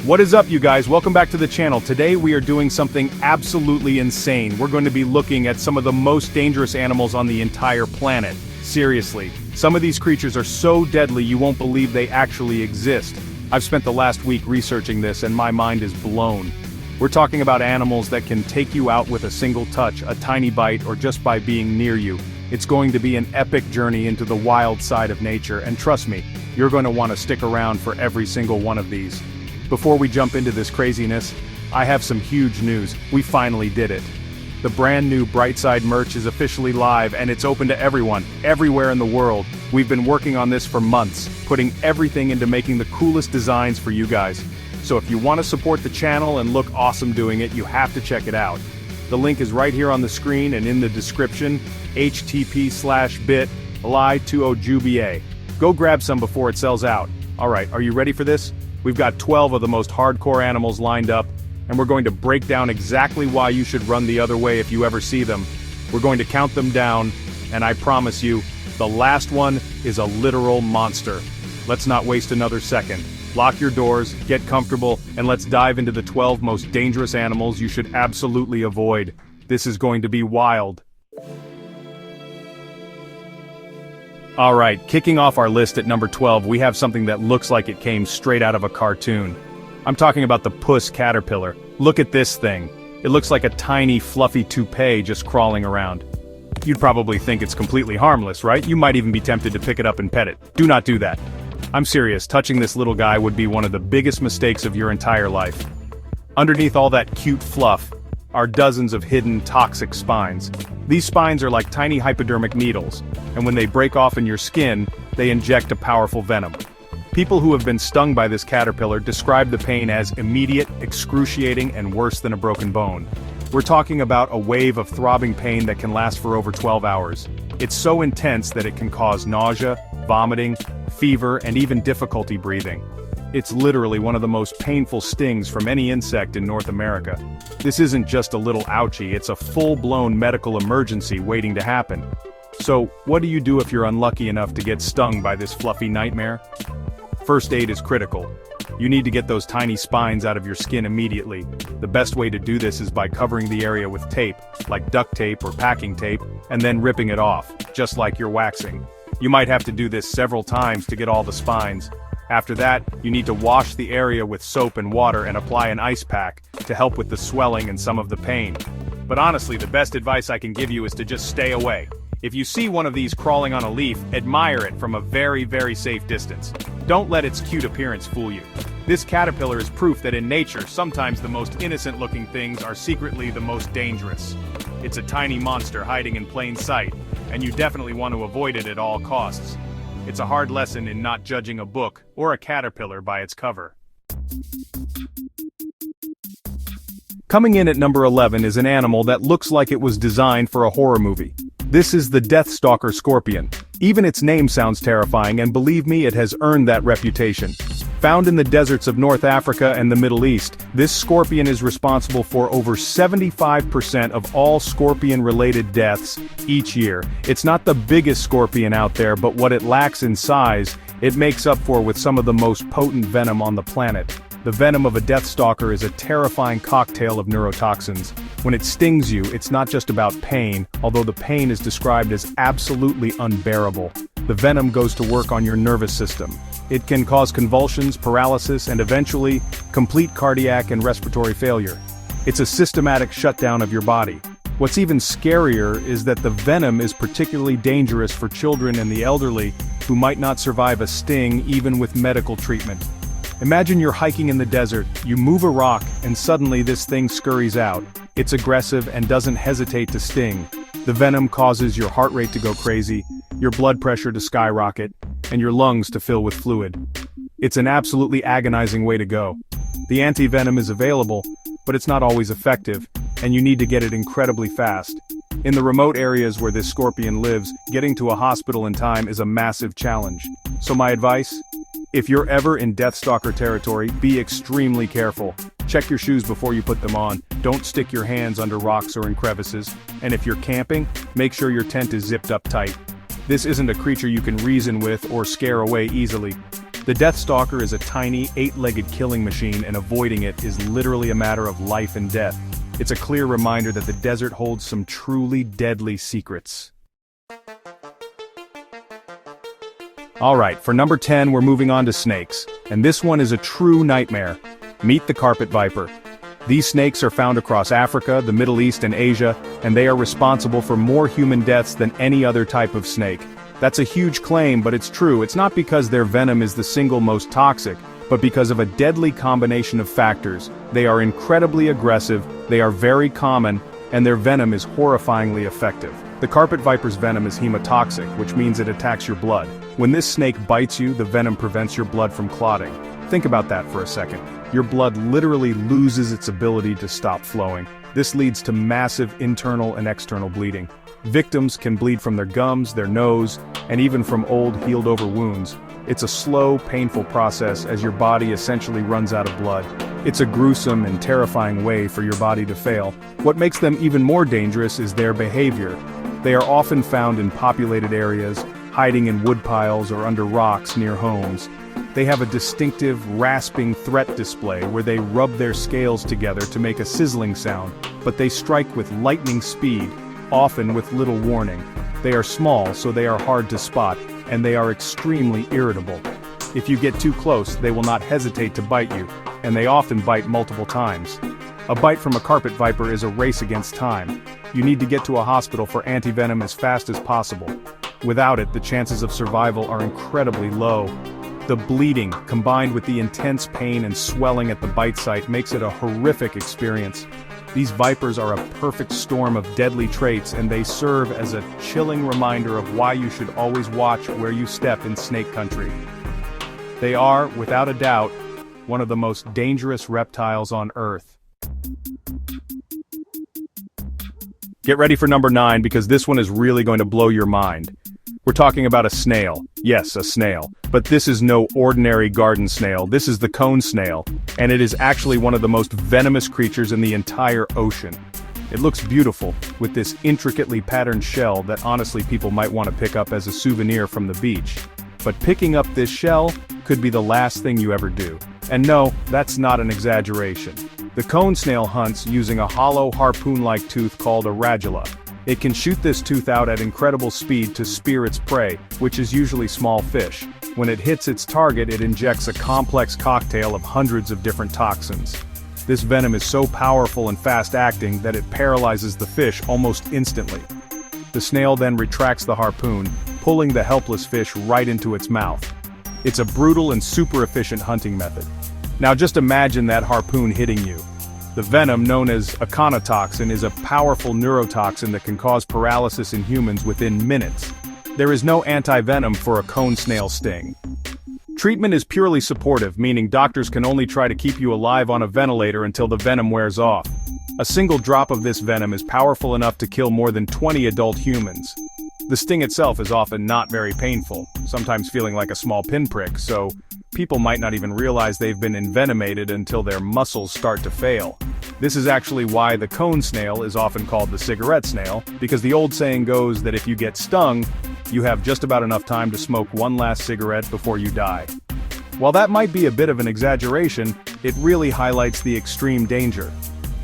What is up, you guys? Welcome back to the channel. Today we are doing something absolutely insane. We're going to be looking at some of the most dangerous animals on the entire planet. Seriously, some of these creatures are so deadly you won't believe they actually exist. I've spent the last week researching this and my mind is blown. We're talking about animals that can take you out with a single touch, a tiny bite, or just by being near you. It's going to be an epic journey into the wild side of nature, and trust me, you're going to want to stick around for every single one of these. Before we jump into this craziness, I have some huge news. We finally did it. The brand new Brightside merch is officially live and it's open to everyone, everywhere in the world. We've been working on this for months, putting everything into making the coolest designs for you guys. So if you want to support the channel and look awesome doing it, you have to check it out. The link is right here on the screen and in the description, http://bit.ly20juba. Go grab some before it sells out. Alright, are you ready for this? We've got 12 of the most hardcore animals lined up, and we're going to break down exactly why you should run the other way if you ever see them. We're going to count them down, and I promise you, the last one is a literal monster. Let's not waste another second. Lock your doors, get comfortable, and let's dive into the 12 most dangerous animals you should absolutely avoid. This is going to be wild. Alright, kicking off our list at number 12, we have something that looks like it came straight out of a cartoon. I'm talking about the puss caterpillar. Look at this thing. It looks like a tiny, fluffy toupee just crawling around. You'd probably think it's completely harmless, right? You might even be tempted to pick it up and pet it. Do not do that. I'm serious, touching this little guy would be one of the biggest mistakes of your entire life. Underneath all that cute fluff are dozens of hidden toxic spines. These spines are like tiny hypodermic needles, and when they break off in your skin, they inject a powerful venom. People who have been stung by this caterpillar describe the pain as immediate, excruciating, and worse than a broken bone. We're talking about a wave of throbbing pain that can last for over 12 hours. It's so intense that it can cause nausea, vomiting, fever, and even difficulty breathing. It's literally one of the most painful stings from any insect in North America. This isn't just a little ouchie, it's a full-blown medical emergency waiting to happen. So, what do you do if you're unlucky enough to get stung by this fluffy nightmare? First aid is critical. You need to get those tiny spines out of your skin immediately. The best way to do this is by covering the area with tape, like duct tape or packing tape, and then ripping it off, just like you're waxing. You might have to do this several times to get all the spines. After that, you need to wash the area with soap and water and apply an ice pack to help with the swelling and some of the pain. But honestly, the best advice I can give you is to just stay away. If you see one of these crawling on a leaf, admire it from a very, very safe distance. Don't let its cute appearance fool you. This caterpillar is proof that in nature, sometimes the most innocent-looking things are secretly the most dangerous. It's a tiny monster hiding in plain sight, and you definitely want to avoid it at all costs. It's a hard lesson in not judging a book or a caterpillar by its cover. Coming in at number 11 is an animal that looks like it was designed for a horror movie. This is the Deathstalker scorpion. Even its name sounds terrifying, and believe me, it has earned that reputation. Found in the deserts of North Africa and the Middle East, this scorpion is responsible for over 75% of all scorpion-related deaths each year. It's not the biggest scorpion out there, but what it lacks in size, it makes up for with some of the most potent venom on the planet. The venom of a deathstalker is a terrifying cocktail of neurotoxins. When it stings you, it's not just about pain, although the pain is described as absolutely unbearable. The venom goes to work on your nervous system. It can cause convulsions, paralysis, and eventually, complete cardiac and respiratory failure. It's a systematic shutdown of your body. What's even scarier is that the venom is particularly dangerous for children and the elderly who might not survive a sting even with medical treatment. Imagine you're hiking in the desert, you move a rock, and suddenly this thing scurries out. It's aggressive and doesn't hesitate to sting. The venom causes your heart rate to go crazy, your blood pressure to skyrocket, and your lungs to fill with fluid. It's an absolutely agonizing way to go. The anti-venom is available, but it's not always effective, and you need to get it incredibly fast. In the remote areas where this scorpion lives, getting to a hospital in time is a massive challenge. So my advice? If you're ever in Deathstalker territory, be extremely careful. Check your shoes before you put them on, don't stick your hands under rocks or in crevices, and if you're camping, make sure your tent is zipped up tight. This isn't a creature you can reason with or scare away easily. The Deathstalker is a tiny, 8-legged killing machine, and avoiding it is literally a matter of life and death. It's a clear reminder that the desert holds some truly deadly secrets. Alright, for number 10 we're moving on to snakes, and this one is a true nightmare. Meet the carpet viper. These snakes are found across Africa, the Middle East and Asia, and they are responsible for more human deaths than any other type of snake. That's a huge claim, but it's true. It's not because their venom is the single most toxic, but because of a deadly combination of factors. They are incredibly aggressive, they are very common, and their venom is horrifyingly effective. The carpet viper's venom is hemotoxic, which means it attacks your blood. When this snake bites you, the venom prevents your blood from clotting. Think about that for a second. Your blood literally loses its ability to stop flowing. This leads to massive internal and external bleeding. Victims can bleed from their gums, their nose, and even from old healed-over wounds. It's a slow, painful process as your body essentially runs out of blood. It's a gruesome and terrifying way for your body to fail. What makes them even more dangerous is their behavior. They are often found in populated areas, hiding in woodpiles or under rocks near homes. They have a distinctive, rasping threat display where they rub their scales together to make a sizzling sound, but they strike with lightning speed, often with little warning. They are small, so they are hard to spot, and they are extremely irritable. If you get too close, they will not hesitate to bite you, and they often bite multiple times. A bite from a carpet viper is a race against time. You need to get to a hospital for antivenom as fast as possible. Without it, the chances of survival are incredibly low. The bleeding, combined with the intense pain and swelling at the bite site, makes it a horrific experience. These vipers are a perfect storm of deadly traits, and they serve as a chilling reminder of why you should always watch where you step in snake country. They are, without a doubt, one of the most dangerous reptiles on Earth. Get ready for number 9, because this one is really going to blow your mind. We're talking about a snail. Yes, a snail. But this is no ordinary garden snail. This is the cone snail, and it is actually one of the most venomous creatures in the entire ocean. It looks beautiful, with this intricately patterned shell that honestly people might want to pick up as a souvenir from the beach. But picking up this shell could be the last thing you ever do. And no, that's not an exaggeration. The cone snail hunts using a hollow harpoon-like tooth called a radula. It can shoot this tooth out at incredible speed to spear its prey, which is usually small fish. When it hits its target, it injects a complex cocktail of hundreds of different toxins. This venom is so powerful and fast-acting that it paralyzes the fish almost instantly. The snail then retracts the harpoon, pulling the helpless fish right into its mouth. It's a brutal and super efficient hunting method. Now just imagine that harpoon hitting you. The venom, known as aconitoxin, is a powerful neurotoxin that can cause paralysis in humans within minutes. There is no anti-venom for a cone snail sting. Treatment is purely supportive, meaning doctors can only try to keep you alive on a ventilator until the venom wears off. A single drop of this venom is powerful enough to kill more than 20 adult humans. The sting itself is often not very painful, sometimes feeling like a small pinprick, so people might not even realize they've been envenomated until their muscles start to fail. This is actually why the cone snail is often called the cigarette snail, because the old saying goes that if you get stung, you have just about enough time to smoke one last cigarette before you die. While that might be a bit of an exaggeration, it really highlights the extreme danger.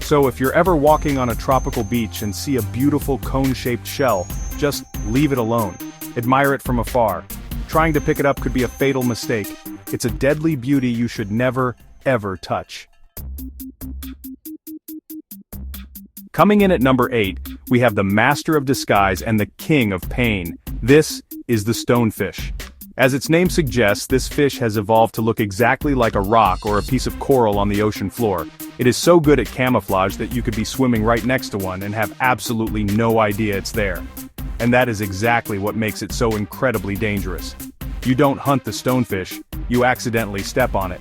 So if you're ever walking on a tropical beach and see a beautiful cone-shaped shell, just leave it alone. Admire it from afar. Trying to pick it up could be a fatal mistake. It's a deadly beauty you should never, ever touch. Coming in at number 8, we have the master of disguise and the king of pain. This is the stonefish. As its name suggests, this fish has evolved to look exactly like a rock or a piece of coral on the ocean floor. It is so good at camouflage that you could be swimming right next to one and have absolutely no idea it's there. And that is exactly what makes it so incredibly dangerous. You don't hunt the stonefish, you accidentally step on it.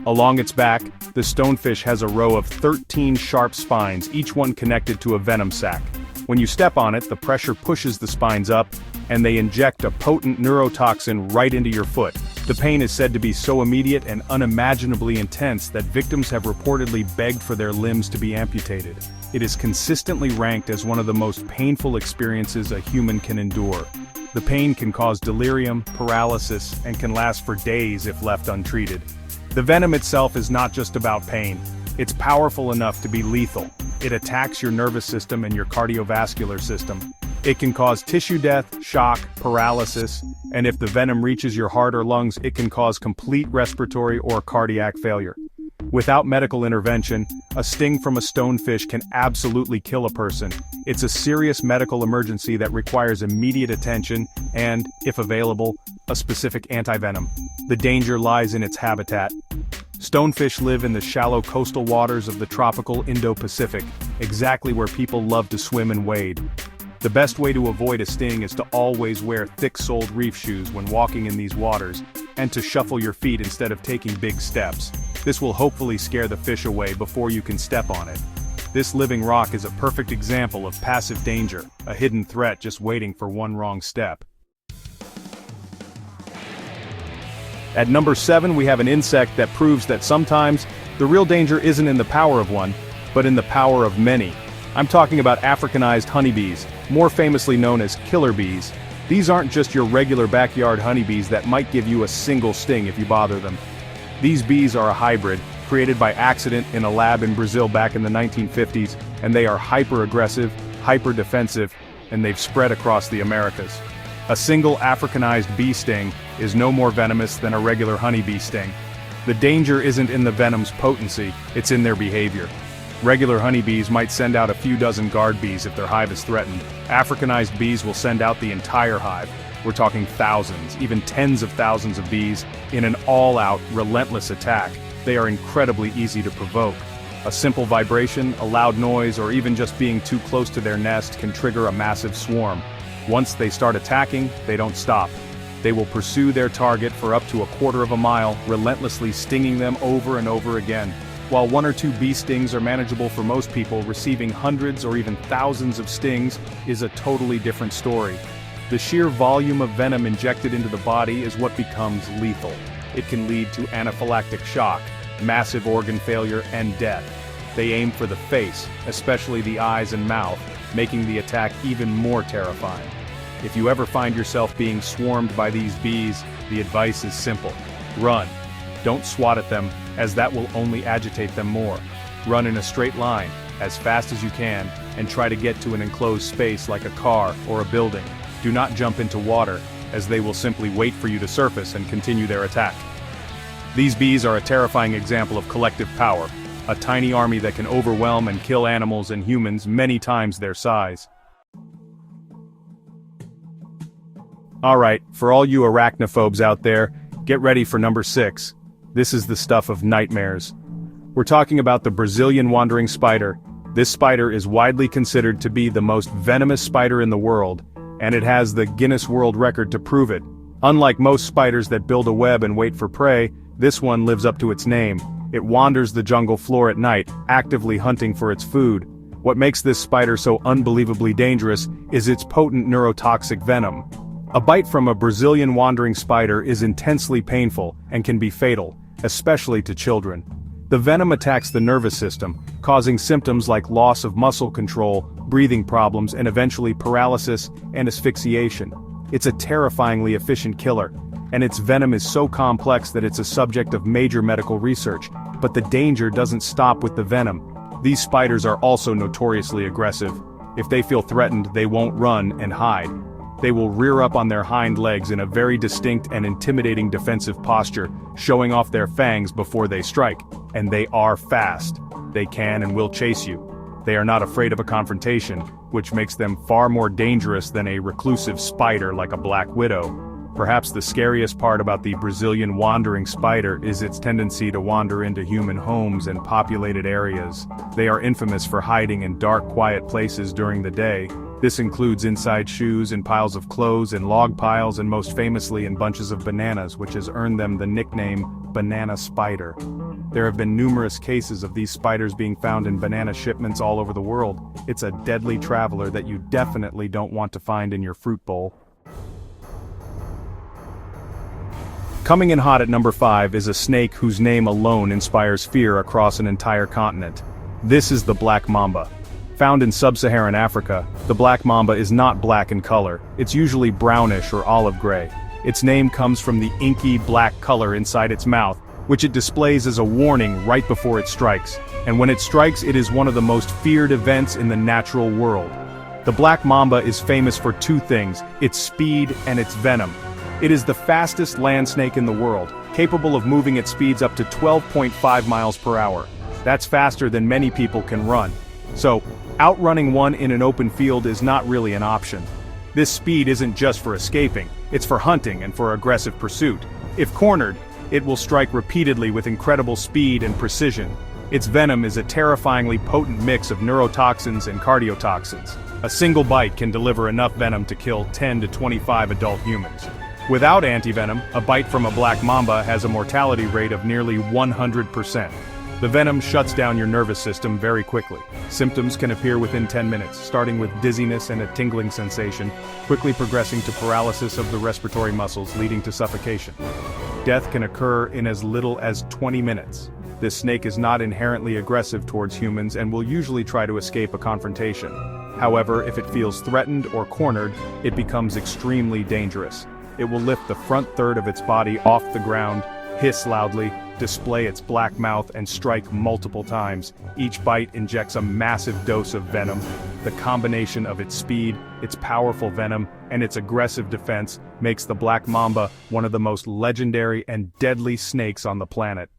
Along its back, the stonefish has a row of 13 sharp spines, each one connected to a venom sac. When you step on it, the pressure pushes the spines up, and they inject a potent neurotoxin right into your foot. The pain is said to be so immediate and unimaginably intense that victims have reportedly begged for their limbs to be amputated. It is consistently ranked as one of the most painful experiences a human can endure. The pain can cause delirium, paralysis, and can last for days if left untreated. The venom itself is not just about pain. It's powerful enough to be lethal. It attacks your nervous system and your cardiovascular system. It can cause tissue death, shock, paralysis, and if the venom reaches your heart or lungs, it can cause complete respiratory or cardiac failure. Without medical intervention, a sting from a stonefish can absolutely kill a person. It's a serious medical emergency that requires immediate attention and, if available, a specific antivenom. The danger lies in its habitat. Stonefish live in the shallow coastal waters of the tropical Indo-Pacific, exactly where people love to swim and wade. The best way to avoid a sting is to always wear thick-soled reef shoes when walking in these waters, and to shuffle your feet instead of taking big steps. This will hopefully scare the fish away before you can step on it. This living rock is a perfect example of passive danger, a hidden threat just waiting for one wrong step. At number 7 we have an insect that proves that sometimes, the real danger isn't in the power of one, but in the power of many. I'm talking about Africanized honeybees, more famously known as killer bees. These aren't just your regular backyard honeybees that might give you a single sting if you bother them. These bees are a hybrid, created by accident in a lab in Brazil back in the 1950s, and they are hyper-aggressive, hyper-defensive, and they've spread across the Americas. A single Africanized bee sting is no more venomous than a regular honeybee sting. The danger isn't in the venom's potency, it's in their behavior. Regular honeybees might send out a few dozen guard bees if their hive is threatened. Africanized bees will send out the entire hive. We're talking thousands, even tens of thousands of bees, in an all-out, relentless attack. They are incredibly easy to provoke. A simple vibration, a loud noise, or even just being too close to their nest can trigger a massive swarm. Once they start attacking, they don't stop. They will pursue their target for up to a quarter of a mile, relentlessly stinging them over and over again. While 1 or 2 bee stings are manageable for most people, receiving hundreds or even thousands of stings is a totally different story. The sheer volume of venom injected into the body is what becomes lethal. It can lead to anaphylactic shock, massive organ failure, and death. They aim for the face, especially the eyes and mouth, making the attack even more terrifying. If you ever find yourself being swarmed by these bees, the advice is simple. Run. Don't swat at them, as that will only agitate them more. Run in a straight line, as fast as you can, and try to get to an enclosed space like a car or a building. Do not jump into water, as they will simply wait for you to surface and continue their attack. These bees are a terrifying example of collective power, a tiny army that can overwhelm and kill animals and humans many times their size. Alright, for all you arachnophobes out there, get ready for number 6. This is the stuff of nightmares. We're talking about the Brazilian wandering spider. This spider is widely considered to be the most venomous spider in the world, and it has the Guinness World Record to prove it. Unlike most spiders that build a web and wait for prey, this one lives up to its name. It wanders the jungle floor at night, actively hunting for its food. What makes this spider so unbelievably dangerous is its potent neurotoxic venom. A bite from a Brazilian wandering spider is intensely painful and can be fatal, especially to children. The venom attacks the nervous system, causing symptoms like loss of muscle control, breathing problems, and eventually paralysis and asphyxiation. It's a terrifyingly efficient killer, and its venom is so complex that it's a subject of major medical research. But the danger doesn't stop with the venom. These spiders are also notoriously aggressive. If they feel threatened, they won't run and hide. They will rear up on their hind legs in a very distinct and intimidating defensive posture, showing off their fangs before they strike. And they are fast. They can and will chase you. They are not afraid of a confrontation, which makes them far more dangerous than a reclusive spider like a black widow. Perhaps the scariest part about the Brazilian wandering spider is its tendency to wander into human homes and populated areas. They are infamous for hiding in dark, quiet places during the day. This includes inside shoes, in piles of clothes, in log piles, and most famously in bunches of bananas, which has earned them the nickname banana spider. There have been numerous cases of these spiders being found in banana shipments all over the world. It's a deadly traveler that you definitely don't want to find in your fruit bowl. Coming in hot at number 5 is a snake whose name alone inspires fear across an entire continent. This is the black mamba. Found in sub-Saharan Africa, the black mamba is not black in color, it's usually brownish or olive gray. Its name comes from the inky black color inside its mouth, which it displays as a warning right before it strikes. And when it strikes, it is one of the most feared events in the natural world. The black mamba is famous for two things: its speed and its venom. It is the fastest land snake in the world, capable of moving at speeds up to 12.5 miles per hour. That's faster than many people can run. So, outrunning one in an open field is not really an option. This speed isn't just for escaping, it's for hunting and for aggressive pursuit. If cornered, it will strike repeatedly with incredible speed and precision. Its venom is a terrifyingly potent mix of neurotoxins and cardiotoxins. A single bite can deliver enough venom to kill 10 to 25 adult humans. Without antivenom, a bite from a black mamba has a mortality rate of nearly 100%. The venom shuts down your nervous system very quickly. Symptoms can appear within 10 minutes, starting with dizziness and a tingling sensation, quickly progressing to paralysis of the respiratory muscles, leading to suffocation. Death can occur in as little as 20 minutes. This snake is not inherently aggressive towards humans and will usually try to escape a confrontation. However, if it feels threatened or cornered, it becomes extremely dangerous. It will lift the front third of its body off the ground, hiss loudly, display its black mouth, and strike multiple times. Each bite injects a massive dose of venom. The combination of its speed, its powerful venom, and its aggressive defense makes the black mamba one of the most legendary and deadly snakes on the planet.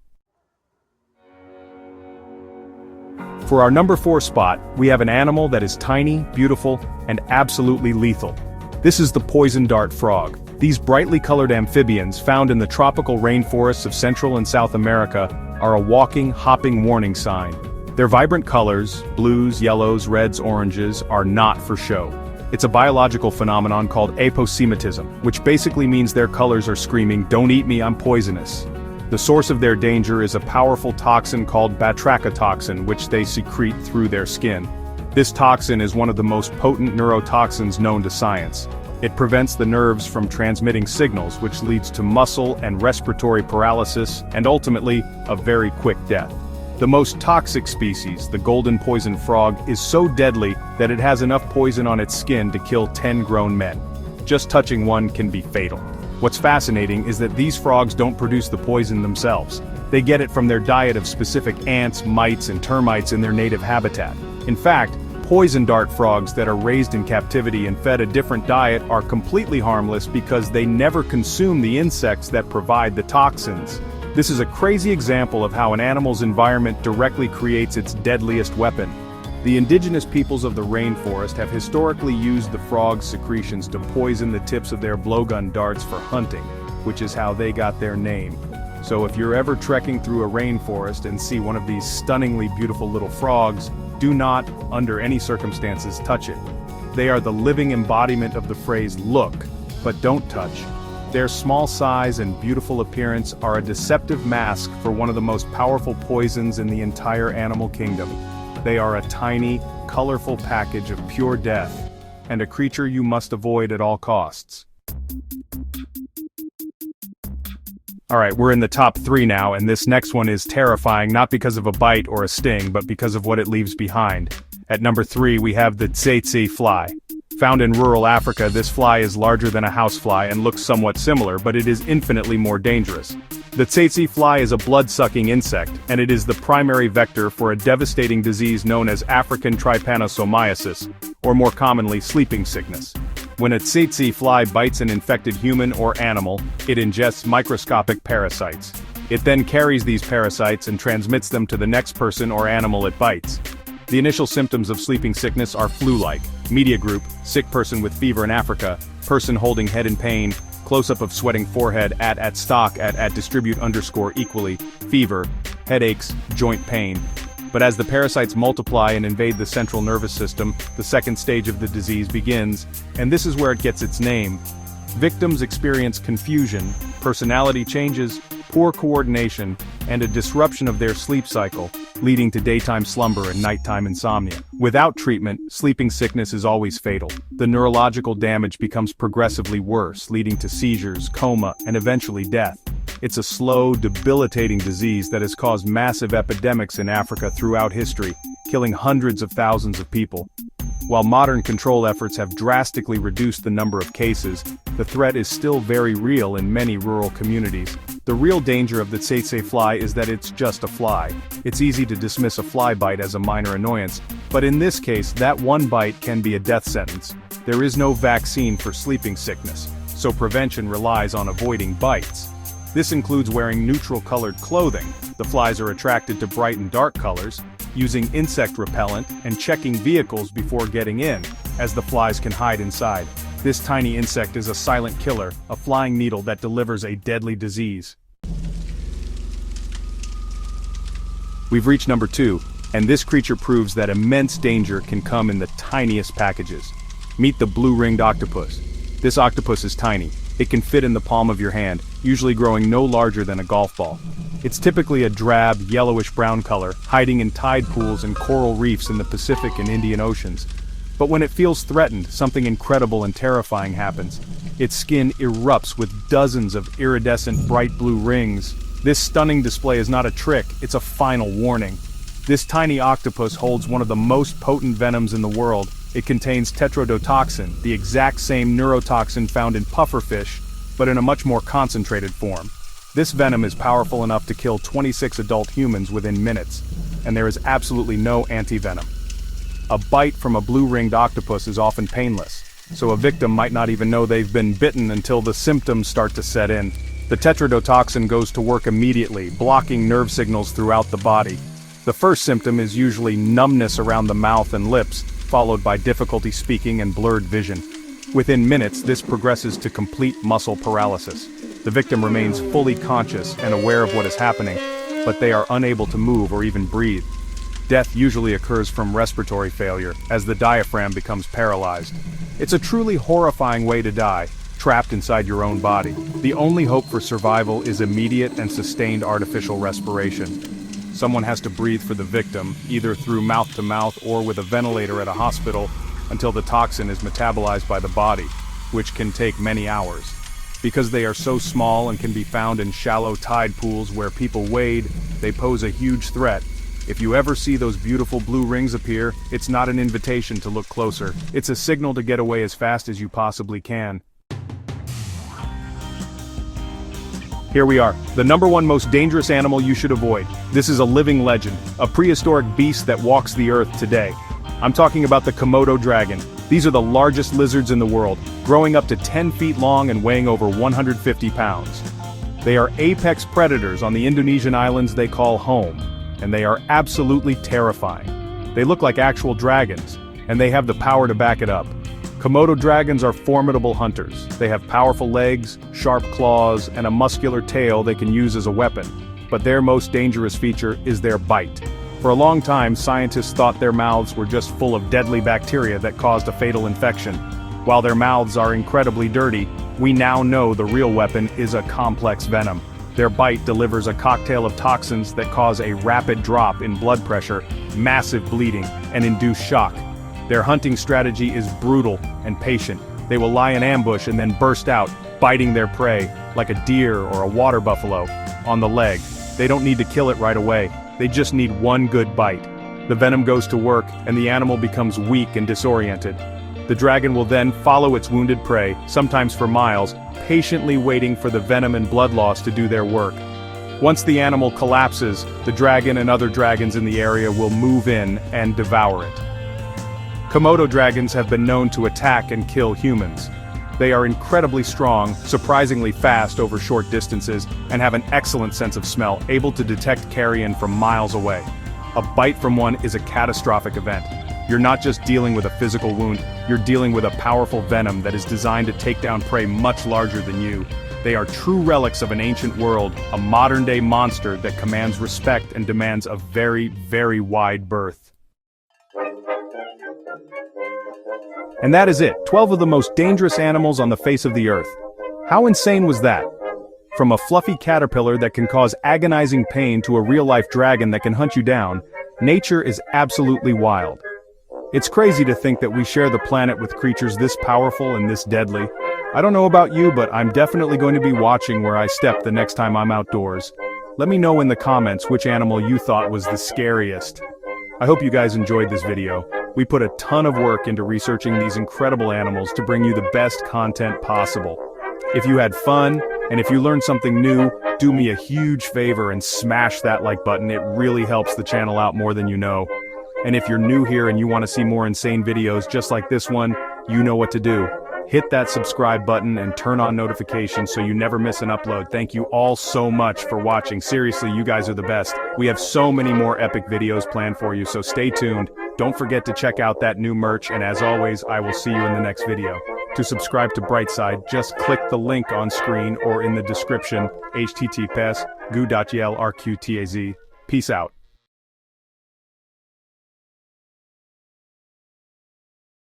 For our number 4 spot, we have an animal that is tiny, beautiful, and absolutely lethal. This is the poison dart frog. These brightly colored amphibians, found in the tropical rainforests of Central and South America, are a walking, hopping warning sign. Their vibrant colors, blues, yellows, reds, oranges, are not for show. It's a biological phenomenon called aposematism, which basically means their colors are screaming, "Don't eat me, I'm poisonous." The source of their danger is a powerful toxin called batrachotoxin, which they secrete through their skin. This toxin is one of the most potent neurotoxins known to science. It prevents the nerves from transmitting signals, which leads to muscle and respiratory paralysis, and ultimately, a very quick death. The most toxic species, the golden poison frog, is so deadly that it has enough poison on its skin to kill 10 grown men. Just touching one can be fatal. What's fascinating is that these frogs don't produce the poison themselves. They get it from their diet of specific ants, mites, and termites in their native habitat. In fact, poison dart frogs that are raised in captivity and fed a different diet are completely harmless because they never consume the insects that provide the toxins. This is a crazy example of how an animal's environment directly creates its deadliest weapon. The indigenous peoples of the rainforest have historically used the frog's secretions to poison the tips of their blowgun darts for hunting, which is how they got their name. So if you're ever trekking through a rainforest and see one of these stunningly beautiful little frogs, do not, under any circumstances, touch it. They are the living embodiment of the phrase "look, but don't touch." Their small size and beautiful appearance are a deceptive mask for one of the most powerful poisons in the entire animal kingdom. They are a tiny, colorful package of pure death, and a creature you must avoid at all costs. Alright, we're in the top 3 now, and this next one is terrifying not because of a bite or a sting, but because of what it leaves behind. At number 3 we have the tsetse fly. Found in rural Africa, this fly is larger than a housefly and looks somewhat similar, but it is infinitely more dangerous. The tsetse fly is a blood-sucking insect, and it is the primary vector for a devastating disease known as African trypanosomiasis, or more commonly sleeping sickness. When a tsetse fly bites an infected human or animal, it ingests microscopic parasites. It then carries these parasites and transmits them to the next person or animal it bites. The initial symptoms of sleeping sickness are flu-like. Media group, sick person with fever in Africa, person holding head in pain, close-up of sweating forehead at stock at distribute underscore equally, fever, headaches, joint pain. But as the parasites multiply and invade the central nervous system, the second stage of the disease begins, and this is where it gets its name. Victims experience confusion, personality changes, poor coordination, and a disruption of their sleep cycle, leading to daytime slumber and nighttime insomnia. Without treatment, sleeping sickness is always fatal. The neurological damage becomes progressively worse, leading to seizures, coma, and eventually death. It's a slow, debilitating disease that has caused massive epidemics in Africa throughout history, killing hundreds of thousands of people. While modern control efforts have drastically reduced the number of cases, the threat is still very real in many rural communities. The real danger of the tsetse fly is that it's just a fly. It's easy to dismiss a fly bite as a minor annoyance, but in this case, that one bite can be a death sentence. There is no vaccine for sleeping sickness, so prevention relies on avoiding bites. This includes wearing neutral-colored clothing. The flies are attracted to bright and dark colors, using insect repellent, and checking vehicles before getting in, as the flies can hide inside. This tiny insect is a silent killer, a flying needle that delivers a deadly disease. We've reached number 2, and this creature proves that immense danger can come in the tiniest packages. Meet the blue-ringed octopus. This octopus is tiny. It can fit in the palm of your hand, usually growing no larger than a golf ball. It's typically a drab, yellowish-brown color, hiding in tide pools and coral reefs in the Pacific and Indian Oceans. But when it feels threatened, something incredible and terrifying happens. Its skin erupts with dozens of iridescent bright blue rings. This stunning display is not a trick, it's a final warning. This tiny octopus holds one of the most potent venoms in the world. It contains tetrodotoxin, the exact same neurotoxin found in pufferfish, but in a much more concentrated form. This venom is powerful enough to kill 26 adult humans within minutes, and there is absolutely no antivenom. A bite from a blue-ringed octopus is often painless, so a victim might not even know they've been bitten until the symptoms start to set in. The tetrodotoxin goes to work immediately, blocking nerve signals throughout the body. The first symptom is usually numbness around the mouth and lips, followed by difficulty speaking and blurred vision. Within minutes, this progresses to complete muscle paralysis. The victim remains fully conscious and aware of what is happening, but they are unable to move or even breathe. Death usually occurs from respiratory failure, as the diaphragm becomes paralyzed. It's a truly horrifying way to die, trapped inside your own body. The only hope for survival is immediate and sustained artificial respiration. Someone has to breathe for the victim, either through mouth-to-mouth or with a ventilator at a hospital, until the toxin is metabolized by the body, which can take many hours. Because they are so small and can be found in shallow tide pools where people wade, they pose a huge threat. If you ever see those beautiful blue rings appear, it's not an invitation to look closer. It's a signal to get away as fast as you possibly can. Here we are, the #1 most dangerous animal you should avoid. This is a living legend, a prehistoric beast that walks the earth today. I'm talking about the Komodo dragon. These are the largest lizards in the world, growing up to 10 feet long and weighing over 150 pounds. They are apex predators on the Indonesian islands they call home, and they are absolutely terrifying. They look like actual dragons, and they have the power to back it up. Komodo dragons are formidable hunters. They have powerful legs, sharp claws, and a muscular tail they can use as a weapon. But their most dangerous feature is their bite. For a long time, scientists thought their mouths were just full of deadly bacteria that caused a fatal infection. While their mouths are incredibly dirty, we now know the real weapon is a complex venom. Their bite delivers a cocktail of toxins that cause a rapid drop in blood pressure, massive bleeding, and induce shock. Their hunting strategy is brutal and patient. They will lie in ambush and then burst out, biting their prey, like a deer or a water buffalo, on the leg. They don't need to kill it right away. They just need one good bite. The venom goes to work, and the animal becomes weak and disoriented. The dragon will then follow its wounded prey, sometimes for miles, patiently waiting for the venom and blood loss to do their work. Once the animal collapses, the dragon and other dragons in the area will move in and devour it. Komodo dragons have been known to attack and kill humans. They are incredibly strong, surprisingly fast over short distances, and have an excellent sense of smell, able to detect carrion from miles away. A bite from one is a catastrophic event. You're not just dealing with a physical wound, you're dealing with a powerful venom that is designed to take down prey much larger than you. They are true relics of an ancient world, a modern-day monster that commands respect and demands a very, very wide berth. And that is it, 12 of the most dangerous animals on the face of the earth. How insane was that? From a fluffy caterpillar that can cause agonizing pain to a real-life dragon that can hunt you down, nature is absolutely wild. It's crazy to think that we share the planet with creatures this powerful and this deadly. I don't know about you, but I'm definitely going to be watching where I step the next time I'm outdoors. Let me know in the comments which animal you thought was the scariest. I hope you guys enjoyed this video. We put a ton of work into researching these incredible animals to bring you the best content possible. If you had fun, and if you learned something new, do me a huge favor and smash that like button. It really helps the channel out more than you know. And if you're new here and you want to see more insane videos just like this one, you know what to do. Hit that subscribe button and turn on notifications so you never miss an upload. Thank you all so much for watching. Seriously, you guys are the best. We have so many more epic videos planned for you, so stay tuned. Don't forget to check out that new merch, and as always, I will see you in the next video. To subscribe to Brightside, just click the link on screen or in the description, https://gu.yl/rqtaz. Peace out.